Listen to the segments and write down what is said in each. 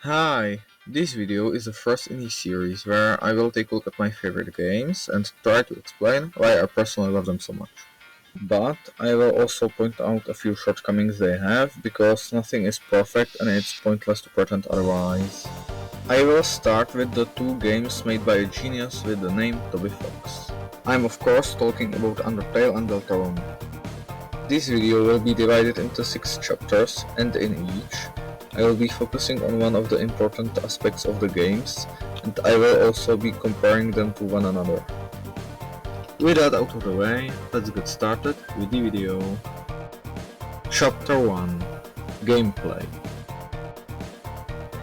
Hi, this video is the first in the series where I will take a look at my favorite games and try to explain why I personally love them so much. But I will also point out a few shortcomings they have because nothing is perfect and it's pointless to pretend otherwise. I will start with the two games made by a genius with the name Toby Fox. I'm of course talking about Undertale and Deltarune. This video will be divided into 6 chapters, and in each, I will be focusing on one of the important aspects of the games, and I will also be comparing them to one another. With that out of the way, let's get started with the video. Chapter 1 Gameplay.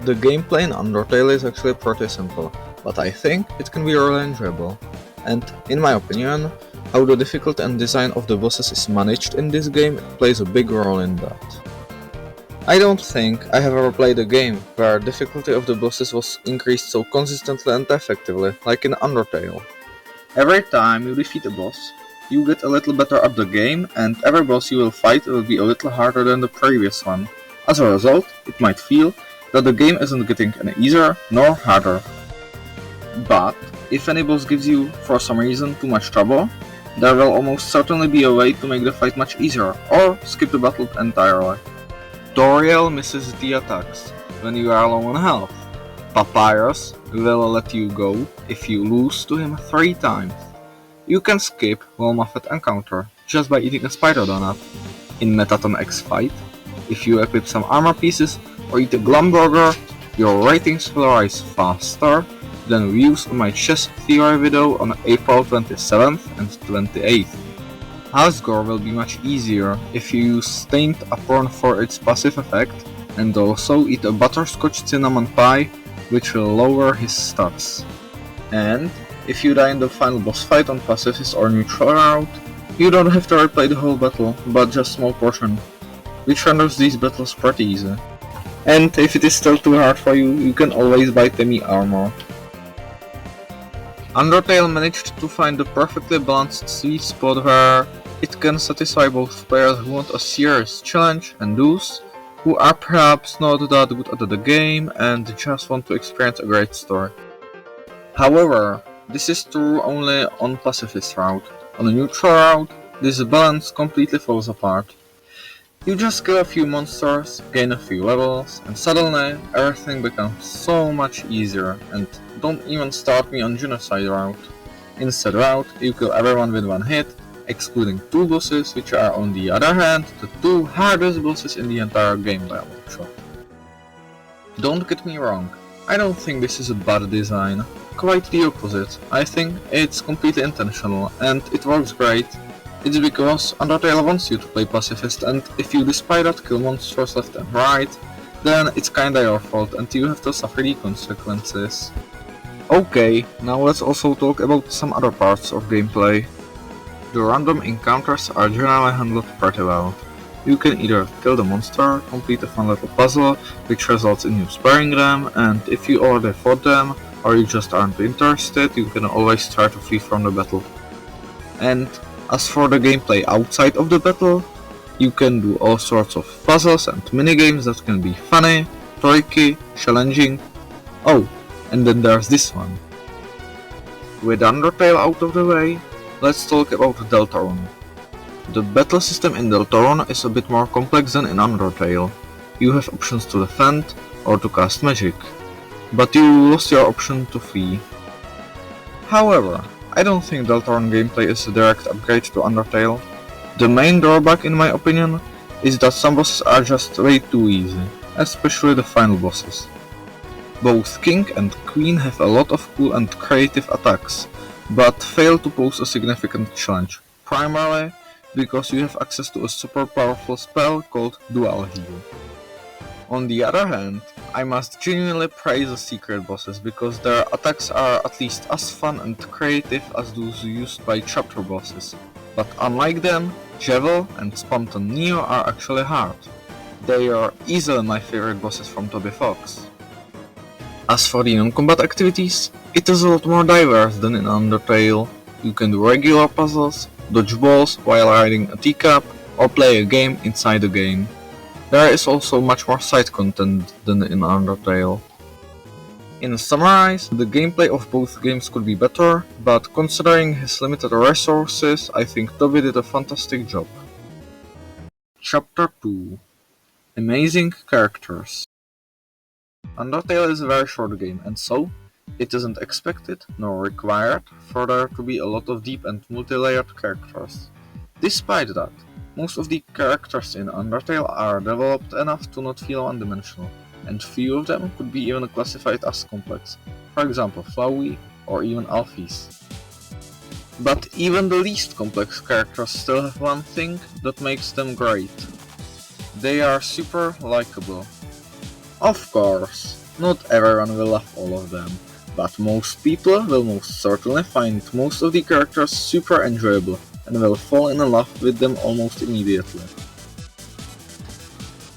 The gameplay in Undertale is actually pretty simple, but I think it can be really enjoyable, and in my opinion, how the difficulty and design of the bosses is managed in this game plays a big role in that. I don't think I have ever played a game where difficulty of the bosses was increased so consistently and effectively, like in Undertale. Every time you defeat a boss, you get a little better at the game, and every boss you will fight will be a little harder than the previous one. As a result, it might feel that the game isn't getting any easier nor harder. But if any boss gives you, for some reason, too much trouble, there will almost certainly be a way to make the fight much easier, or skip the battle entirely. Toriel misses the attacks when you are low on health. Papyrus will let you go if you lose to him 3 times. You can skip Wellmuffet encounter just by eating a spider donut. In Metaton X fight, if you equip some armor pieces or eat a Glumburger, your ratings will rise faster than views on my chess theory video on April 27th and 28th. Asgore will be much easier if you use Stained Apron for its passive effect, and also eat a butterscotch cinnamon pie, which will lower his stats. And if you die in the final boss fight on pacifist or neutral route, you don't have to replay the whole battle, but just small portion, which renders these battles pretty easy. And if it is still too hard for you, you can always buy Temi armor. Undertale managed to find the perfectly balanced sweet spot where it can satisfy both players who want a serious challenge and those who are perhaps not that good at the game and just want to experience a great story. However, this is true only on pacifist route. On a neutral route, this balance completely falls apart. You just kill a few monsters, gain a few levels, and suddenly everything becomes so much easier, and don't even start me on genocide route. In said route, you kill everyone with one hit, excluding 2 bosses, which are on the other hand the 2 hardest bosses in the entire game by a long shot. Don't get me wrong, I don't think this is a bad design. Quite the opposite. I think it's completely intentional, and it works great. It's because Undertale wants you to play pacifist, and if you despite that kill monsters left and right, then it's kinda your fault and you have to suffer the consequences. Okay, now let's also talk about some other parts of gameplay. The random encounters are generally handled pretty well. You can either kill the monster, complete a fun little puzzle, which results in you sparing them, and if you already fought them, or you just aren't interested, you can always try to flee from the battle. And as for the gameplay outside of the battle, you can do all sorts of puzzles and minigames that can be funny, tricky, challenging. Oh, and then there's this one. With Undertale out of the way, let's talk about Deltarune. The battle system in Deltarune is a bit more complex than in Undertale. You have options to defend or to cast magic, but you lost your option to flee. However, I don't think Deltarune gameplay is a direct upgrade to Undertale. The main drawback in my opinion is that some bosses are just way too easy, especially the final bosses. Both King and Queen have a lot of cool and creative attacks, but fail to pose a significant challenge, primarily because you have access to a super powerful spell called Dual Heal. On the other hand, I must genuinely praise the secret bosses because their attacks are at least as fun and creative as those used by chapter bosses. But unlike them, Jewel and Spontan Neo are actually hard. They are easily my favorite bosses from Toby Fox. As for the non-combat activities, it is a lot more diverse than in Undertale. You can do regular puzzles, dodge balls while riding a teacup, or play a game inside a game. There is also much more side content than in Undertale. In summary, the gameplay of both games could be better, but considering his limited resources, I think Toby did a fantastic job. Chapter 2: Amazing Characters. Undertale is a very short game, and so, it isn't expected, nor required, for there to be a lot of deep and multi-layered characters. Despite that, most of the characters in Undertale are developed enough to not feel one-dimensional, and few of them could be even classified as complex, for example Flowey or even Alphys. But even the least complex characters still have one thing that makes them great. They are super likable. Of course, not everyone will love all of them, but most people will most certainly find most of the characters super enjoyable and will fall in love with them almost immediately.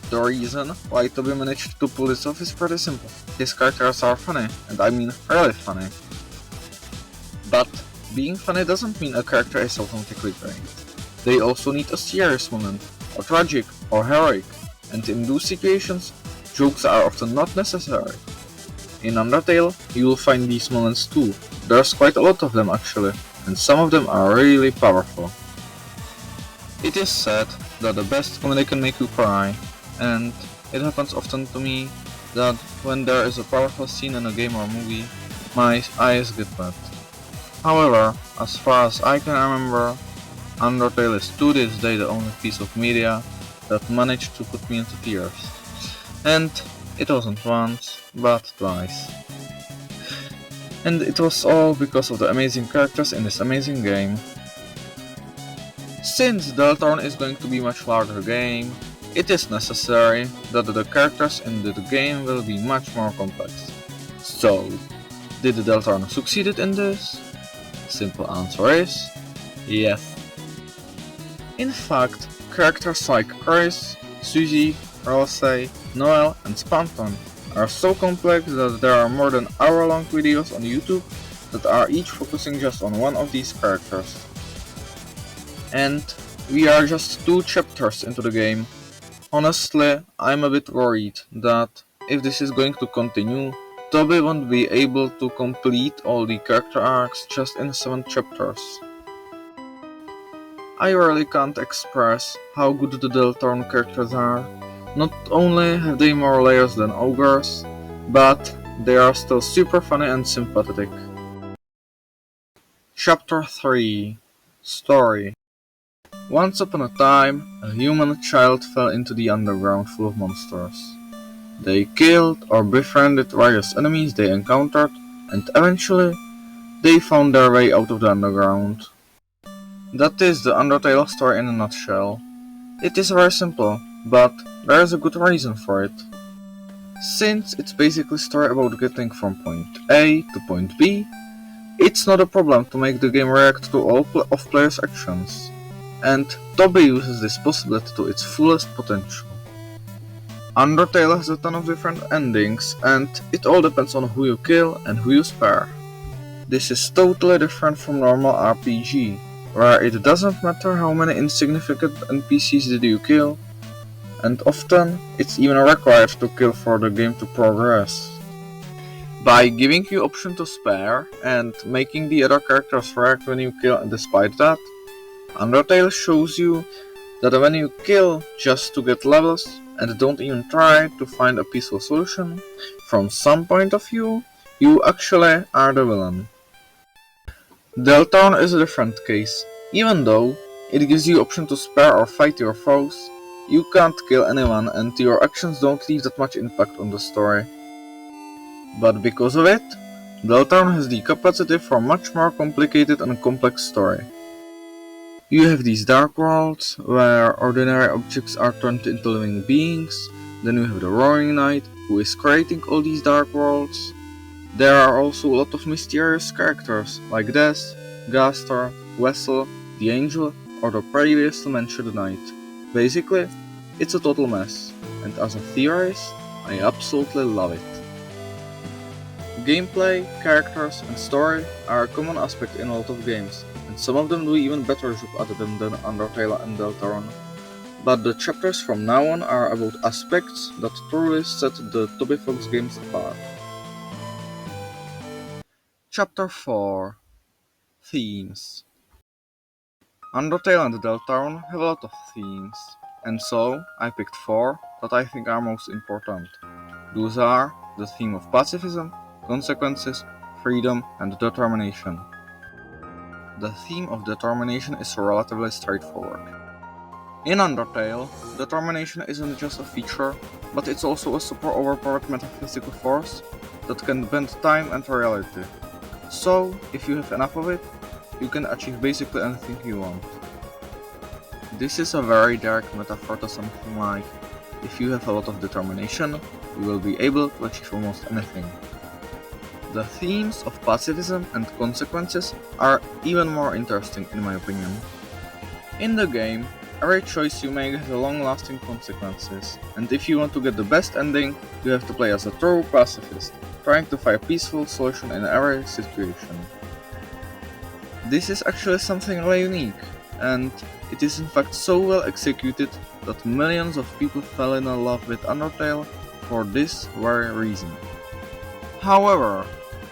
The reason why Toby managed to pull this off is pretty simple. His characters are funny, and I mean really funny. But being funny doesn't mean a character is automatically great. They also need a serious moment, or tragic, or heroic, and in those situations, jokes are often not necessary. In Undertale, you will find these moments too. There's quite a lot of them actually, and some of them are really powerful. It is said that the best comedy can make you cry, and it happens often to me that when there is a powerful scene in a game or movie, my eyes get wet. However, as far as I can remember, Undertale is to this day the only piece of media that managed to put me into tears. And it wasn't once, but twice. And it was all because of the amazing characters in this amazing game. Since Deltarune is going to be a much larger game, it is necessary that the characters in the game will be much more complex. So, did Deltarune succeed in this? Simple answer is yes. In fact, characters like Chris, Suzy, Ralsei, Noel, and Spanton are so complex that there are more than hour-long videos on YouTube that are each focusing just on one of these characters. And we are just 2 chapters into the game. Honestly, I'm a bit worried that if this is going to continue, Toby won't be able to complete all the character arcs just in 7 chapters. I really can't express how good the Deltarune characters are. Not only have they more layers than ogres, but they are still super funny and sympathetic. Chapter 3: Story. Once upon a time, a human child fell into the underground full of monsters. They killed or befriended various enemies they encountered, and eventually, they found their way out of the underground. That is the Undertale story in a nutshell. It is very simple, but there is a good reason for it. Since it's basically a story about getting from point A to point B, it's not a problem to make the game react to all of players' actions, and Toby uses this possibility to its fullest potential. Undertale has a ton of different endings, and it all depends on who you kill and who you spare. This is totally different from normal RPG, where it doesn't matter how many insignificant NPCs did you kill, and often it's even required to kill for the game to progress. By giving you option to spare and making the other characters react when you kill despite that, Undertale shows you that when you kill just to get levels and don't even try to find a peaceful solution, from some point of view, you actually are the villain. Deltarune is a different case. Even though it gives you option to spare or fight your foes, you can't kill anyone and your actions don't leave that much impact on the story. But because of it, Deltarune has the capacity for much more complicated and complex story. You have these dark worlds, where ordinary objects are turned into living beings, then you have the Roaring Knight, who is creating all these dark worlds. There are also a lot of mysterious characters, like Death, Gaster, Wessel, the Angel, or the previously mentioned Knight. Basically, it's a total mess, and as a theorist, I absolutely love it. Gameplay, characters, and story are a common aspect in a lot of games, and some of them do even better job at them than Undertale and Deltarune. but the chapters from now on are about aspects that truly set the Toby Fox games apart. Chapter 4: Themes. Undertale and Deltarune have a lot of themes, and so I picked 4 that I think are most important. Those are the theme of pacifism, consequences, freedom, and determination. The theme of determination is relatively straightforward. In Undertale, determination isn't just a feature, but it's also a super overpowered metaphysical force that can bend time and reality. So, if you have enough of it, you can achieve basically anything you want. This is a very direct metaphor to something like, if you have a lot of determination, you will be able to achieve almost anything. The themes of pacifism and consequences are even more interesting in my opinion. In the game, every choice you make has long-lasting consequences, and if you want to get the best ending, you have to play as a true pacifist, trying to find a peaceful solution in every situation. This is actually something really unique, and it is in fact so well executed that millions of people fell in love with Undertale for this very reason. However,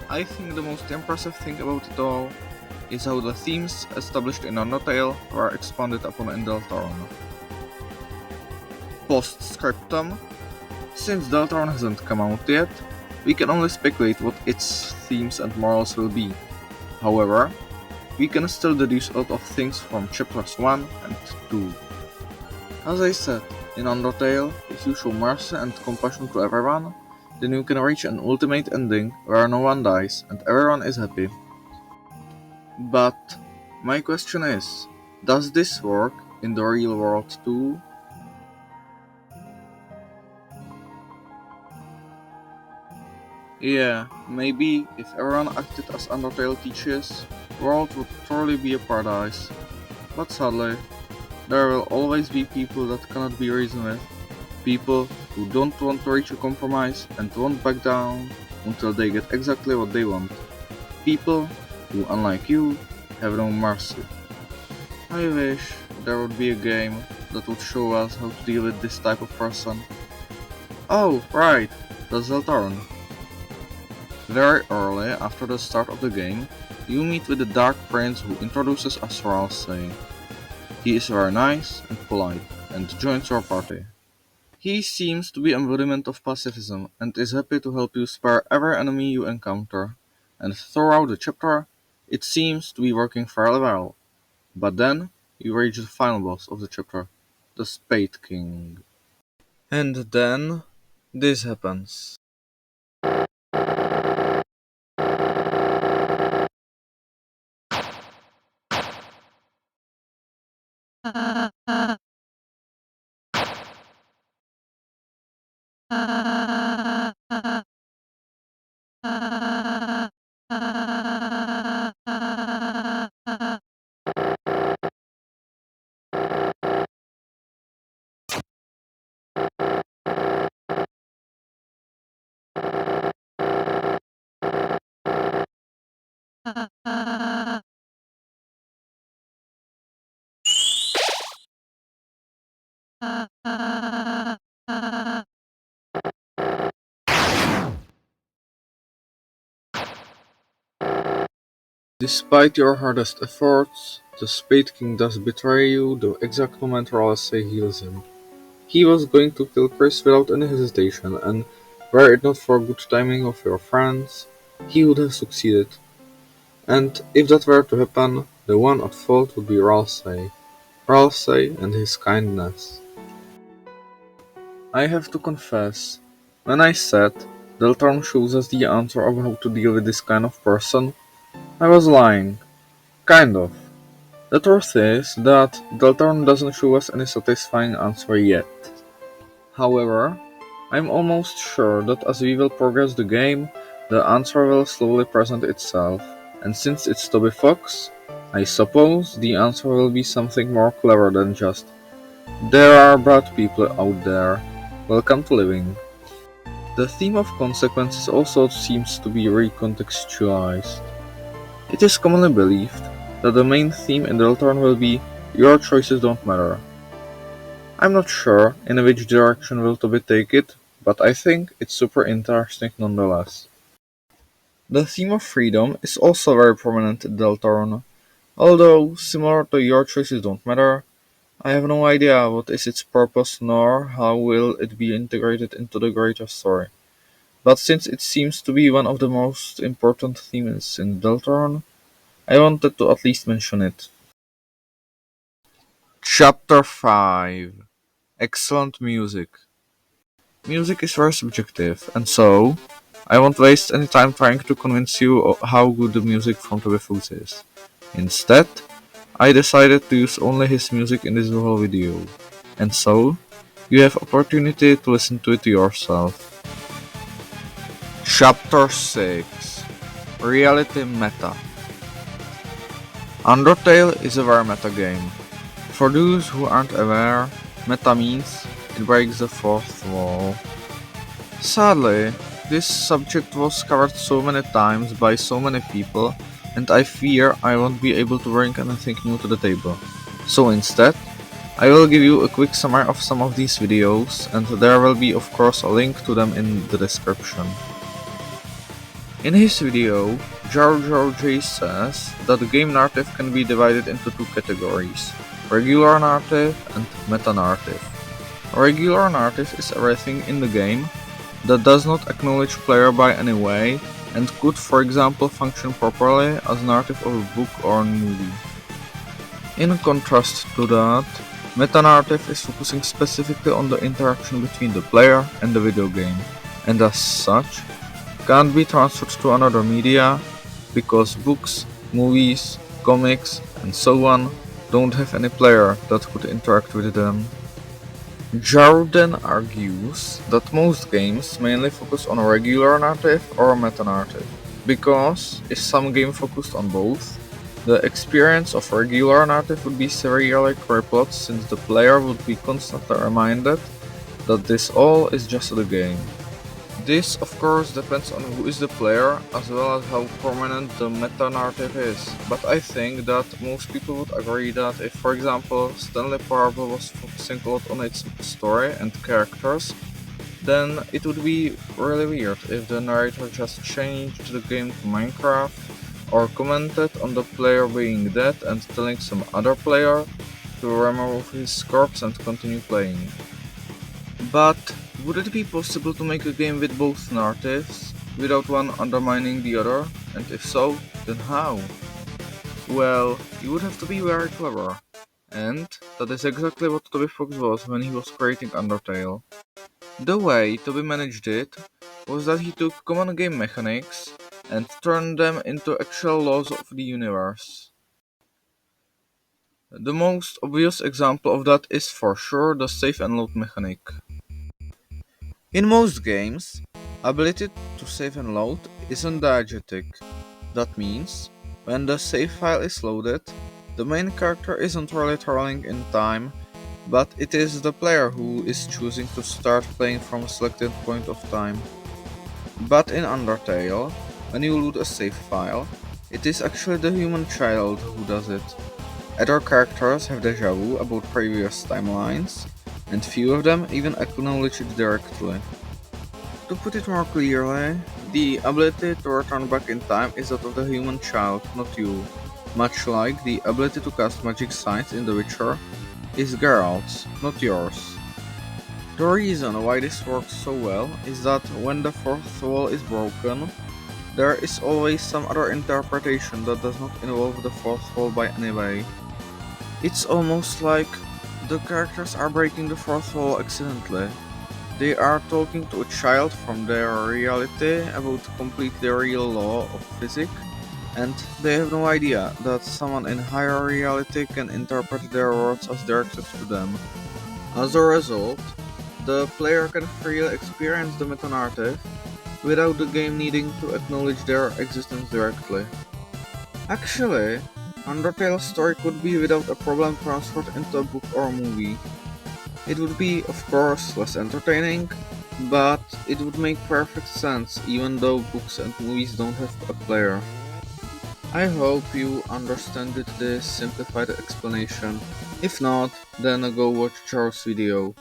I think the most impressive thing about it all is how the themes established in Undertale were expanded upon in Deltarune. Postscriptum: since Deltarune hasn't come out yet, we can only speculate what its themes and morals will be. However, we can still deduce a lot of things from chapters 1 and 2. As I said, in Undertale, if you show mercy and compassion to everyone, then you can reach an ultimate ending where no one dies and everyone is happy. But my question is, does this work in the real world too? Yeah, maybe if everyone acted as Undertale teaches, the world would truly be a paradise. But sadly, there will always be people that cannot be reasoned with, people who don't want to reach a compromise and won't back down until they get exactly what they want. People who, unlike you, have no mercy. I wish there would be a game that would show us how to deal with this type of person. Oh, right, that's Deltarune. Very early after the start of the game, you meet with the Dark Prince who introduces us to Ralsei. He is very nice and polite, and joins your party. He seems to be embodiment of pacifism, and is happy to help you spare every enemy you encounter, and throughout the chapter, it seems to be working fairly well. But then, you reach the final boss of the chapter, the Spade King. And then, this happens. Despite your hardest efforts, the Spade King does betray you the exact moment Ralsei heals him. He was going to kill Chris without any hesitation, and were it not for good timing of your friends, he would have succeeded. And if that were to happen, the one at fault would be Ralsei. Ralsei and his kindness. I have to confess, when I said Deltarune shows us the answer of how to deal with this kind of person, I was lying. Kind of. The truth is that Deltarune doesn't show us any satisfying answer yet. However, I'm almost sure that as we will progress the game, the answer will slowly present itself, and since it's Toby Fox, I suppose the answer will be something more clever than just "there are bad people out there, welcome to living." The theme of consequences also seems to be recontextualized. It is commonly believed that the main theme in Deltarune will be "your choices don't matter." I'm not sure in which direction will Toby take it, but I think it's super interesting nonetheless. The theme of freedom is also very prominent in Deltarune. Although, similar to your choices don't matter, I have no idea what is its purpose nor how will it be integrated into the greater story. But since it seems to be one of the most important themes in Deltarune, I wanted to at least mention it. Chapter 5. Excellent music. Music is very subjective, and so I won't waste any time trying to convince you how good the music from Toby Fox is. Instead, I decided to use only his music in this whole video, and so you have opportunity to listen to it yourself. Chapter 6. Reality Meta. Undertale is a very meta game. For those who aren't aware, meta means it breaks the fourth wall. Sadly, this subject was covered so many times by so many people, and I fear I won't be able to bring anything new to the table. So instead, I will give you a quick summary of some of these videos, and there will be of course a link to them in the description. In his video, J says that the game narrative can be divided into two categories, regular narrative and meta narrative. Regular narrative is everything in the game that does not acknowledge player by any way and could for example function properly as narrative of a book or movie. In contrast to that, meta-narrative is focusing specifically on the interaction between the player and the video game, and as such, can't be transferred to another media because books, movies, comics, and so on don't have any player that could interact with them. Jordan argues that most games mainly focus on a regular narrative or a meta-narrative, because if some game focused on both, the experience of regular narrative would be severely crippled since the player would be constantly reminded that this all is just a game. This of course depends on who is the player as well as how prominent the meta-narrative is, but I think that most people would agree that if for example Stanley Parable was focusing a lot on its story and characters, then it would be really weird if the narrator just changed the game to Minecraft or commented on the player being dead and telling some other player to remove his corpse and continue playing. But would it be possible to make a game with both narratives, without one undermining the other, and if so, then how? Well, you would have to be very clever, and that is exactly what Toby Fox was when he was creating Undertale. The way Toby managed it was that he took common game mechanics and turned them into actual laws of the universe. The most obvious example of that is for sure the save and load mechanic. In most games, ability to save and load isn't diegetic. That means, when the save file is loaded, the main character isn't really traveling in time, but it is the player who is choosing to start playing from a selected point of time. But in Undertale, when you load a save file, it is actually the human child who does it. Other characters have deja vu about previous timelines, and few of them even acknowledge it directly. To put it more clearly, the ability to return back in time is that of the human child, not you. Much like the ability to cast magic signs in The Witcher is Geralt's, not yours. The reason why this works so well is that when the fourth wall is broken, there is always some other interpretation that does not involve the fourth wall by any way. It's almost like the characters are breaking the fourth wall accidentally. They are talking to a child from their reality about completely real law of physics, and they have no idea that someone in higher reality can interpret their words as directed to them. As a result, the player can freely experience the meta-narrative without the game needing to acknowledge their existence directly. Actually, Undertale's story could be without a problem transferred into a book or movie. It would be, of course, less entertaining, but it would make perfect sense even though books and movies don't have a player. I hope you understand this simplified explanation. If not, then go watch Charles' video.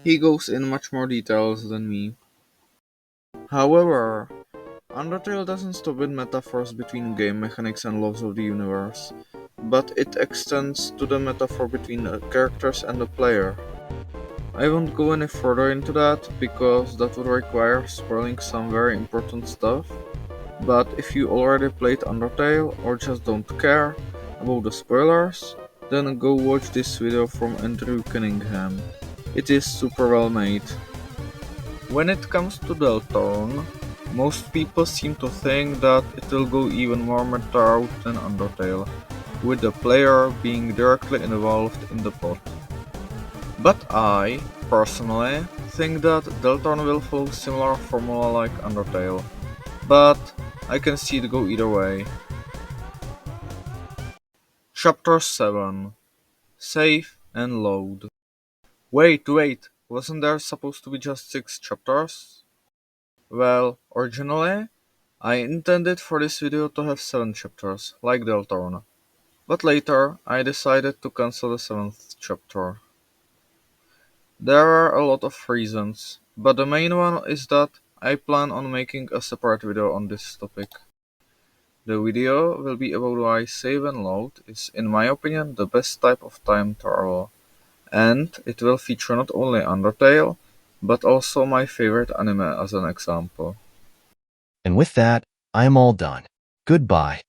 He goes in much more details than me. However, Undertale doesn't stop with metaphors between game mechanics and laws of the universe, but it extends to the metaphor between the characters and the player. I won't go any further into that because that would require spoiling some very important stuff, but if you already played Undertale or just don't care about the spoilers, then go watch this video from Andrew Cunningham. It is super well made. When it comes to Deltarune, most people seem to think that it will go even more meta route than Undertale, with the player being directly involved in the plot. But I, personally, think that Deltarune will follow similar formula like Undertale, but I can see it go either way. Chapter 7: Save and Load. Wait, wasn't there supposed to be just 6 chapters? Well, originally, I intended for this video to have 7 chapters, like Deltarune, but later I decided to cancel the 7th chapter. There are a lot of reasons, but the main one is that I plan on making a separate video on this topic. The video will be about why save and load is, in my opinion, the best type of time travel, and it will feature not only Undertale, but also my favorite anime as an example. And with that, I am all done. Goodbye.